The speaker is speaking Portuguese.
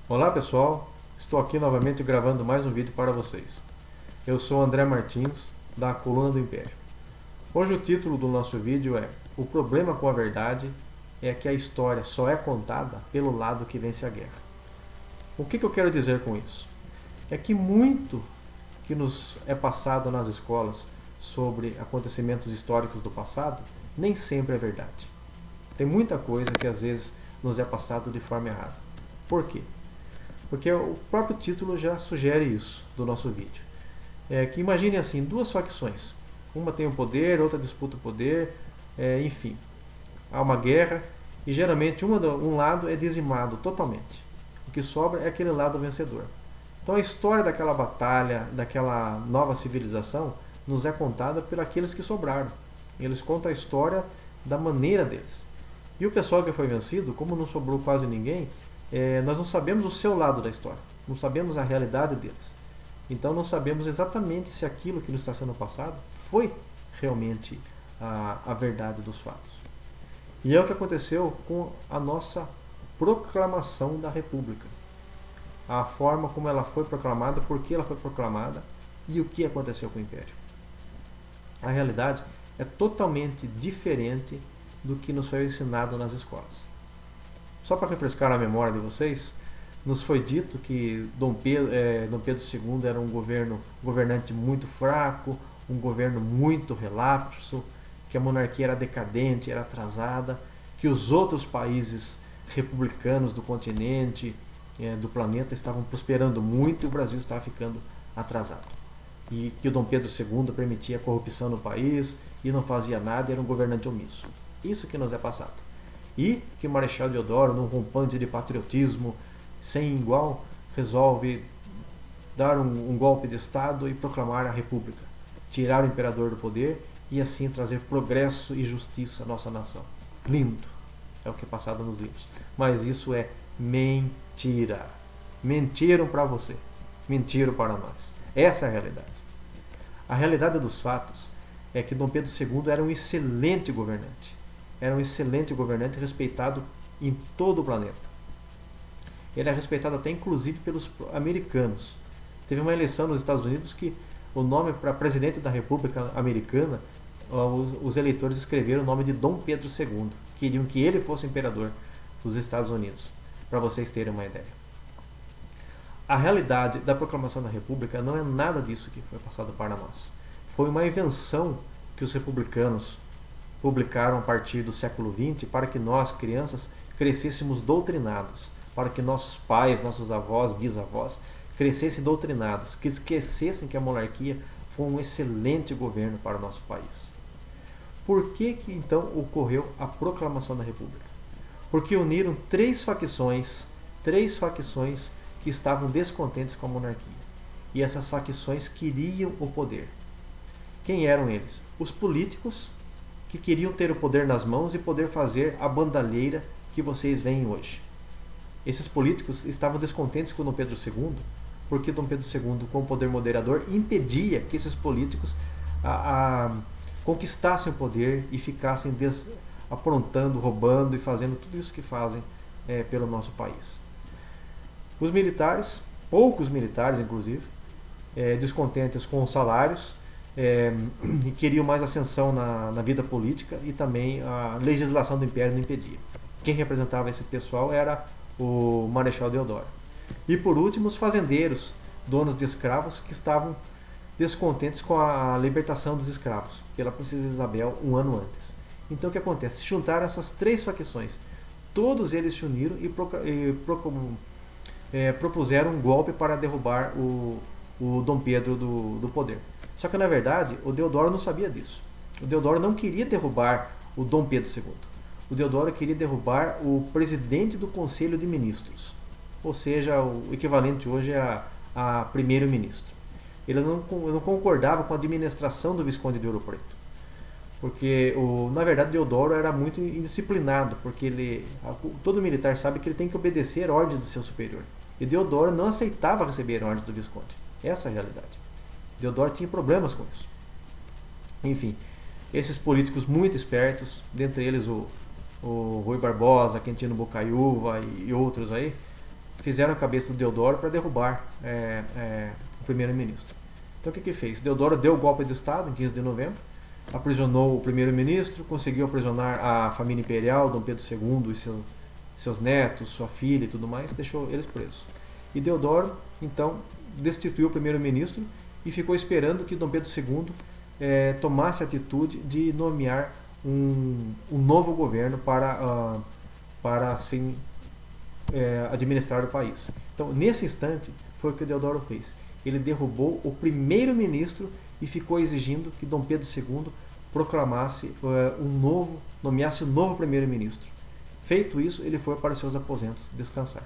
Olá pessoal, estou aqui novamente gravando mais um vídeo para vocês. Eu sou André Martins, da Coluna do Império. Hoje o título do nosso vídeo é O problema com a verdade é que a história só é contada pelo lado que vence a guerra. O que eu quero dizer com isso? É que muito que nos é passado nas escolas sobre acontecimentos históricos do passado nem sempre é verdade. Tem muita coisa que às vezes nos é passado de forma errada. Por quê? Porque o próprio título já sugere isso do nosso vídeo. É que imagine assim, duas facções. Uma tem o poder, outra disputa o poder, enfim. Há uma guerra e geralmente um lado é dizimado totalmente. O que sobra é aquele lado vencedor. Então a história daquela batalha, daquela nova civilização, nos é contada por aqueles que sobraram. Eles contam a história da maneira deles. E o pessoal que foi vencido, como não sobrou quase ninguém, nós não sabemos o seu lado da história, não sabemos a realidade deles. Então não sabemos exatamente se aquilo que nos está sendo passado foi realmente a verdade dos fatos. E é o que aconteceu com a nossa proclamação da República. A forma como ela foi proclamada, por que ela foi proclamada e o que aconteceu com o Império. A realidade é totalmente diferente do que nos foi ensinado nas escolas. Só para refrescar a memória de vocês, nos foi dito que Dom Pedro II era um governante muito fraco, um governo muito relapso, que a monarquia era decadente, era atrasada, que os outros países republicanos do continente, do planeta, estavam prosperando muito e o Brasil estava ficando atrasado. E que o Dom Pedro II permitia a corrupção no país e não fazia nada, era um governante omisso. Isso que nos é passado. E que o Marechal Deodoro, num rompante de patriotismo sem igual, resolve dar um golpe de Estado e proclamar a República, tirar o imperador do poder e assim trazer progresso e justiça à nossa nação. Lindo, é o que é passado nos livros. Mas isso é mentira. Mentiram para você, mentiram para nós. Essa é a realidade. A realidade dos fatos é que Dom Pedro II era um excelente governante. Era um excelente governante respeitado em todo o planeta. Ele é respeitado até inclusive pelos americanos. Teve uma eleição nos Estados Unidos que o nome para presidente da República Americana, os eleitores escreveram o nome de Dom Pedro II. Queriam que ele fosse imperador dos Estados Unidos, para vocês terem uma ideia. A realidade da proclamação da República não é nada disso que foi passado para nós. Foi uma invenção que os republicanos publicaram a partir do século XX para que nós, crianças, crescêssemos doutrinados, para que nossos pais, nossos avós, bisavós, crescessem doutrinados, que esquecessem que a monarquia foi um excelente governo para o nosso país. Por que então ocorreu a proclamação da República? Porque uniram três facções que estavam descontentes com a monarquia. E essas facções queriam o poder. Quem eram eles? Os políticos, que queriam ter o poder nas mãos e poder fazer a bandalheira que vocês veem hoje. Esses políticos estavam descontentes com Dom Pedro II, porque Dom Pedro II, com o poder moderador, impedia que esses políticos conquistassem o poder e ficassem aprontando, roubando e fazendo tudo isso que fazem pelo nosso país. Os militares, poucos militares inclusive, descontentes com os salários, e queriam mais ascensão na vida política e também a legislação do Império não impedia. Quem representava esse pessoal era o Marechal Deodoro. E por último, os fazendeiros, donos de escravos, que estavam descontentes com a libertação dos escravos pela princesa Isabel um ano antes. Então o que acontece? Se juntaram essas três facções, todos eles se uniram e propuseram um golpe para derrubar o Dom Pedro do poder. Só que na verdade o Deodoro não sabia disso. O Deodoro não queria derrubar o Dom Pedro II. O Deodoro queria derrubar o presidente do Conselho de Ministros, ou seja, o equivalente hoje a primeiro-ministro. Ele não concordava com a administração do Visconde de Ouro Preto, porque na verdade Deodoro era muito indisciplinado, porque todo militar sabe que ele tem que obedecer ordens do seu superior. E Deodoro não aceitava receber ordens do Visconde. Essa é a realidade. Deodoro tinha problemas com isso. Enfim, esses políticos muito espertos, dentre eles o Rui Barbosa, Quintino Bocaiúva e outros aí, fizeram a cabeça do Deodoro para derrubar o primeiro-ministro. Então o que fez? Deodoro deu o golpe de Estado em 15 de novembro, aprisionou o primeiro-ministro, conseguiu aprisionar a família imperial, Dom Pedro II e seus netos, sua filha e tudo mais, deixou eles presos. E Deodoro, então, destituiu o primeiro-ministro e ficou esperando que Dom Pedro II tomasse a atitude de nomear um novo governo para assim, administrar o país. Então, nesse instante, foi o que Deodoro fez. Ele derrubou o primeiro-ministro e ficou exigindo que Dom Pedro II proclamasse nomeasse um novo primeiro-ministro. Feito isso, ele foi para os seus aposentos descansar.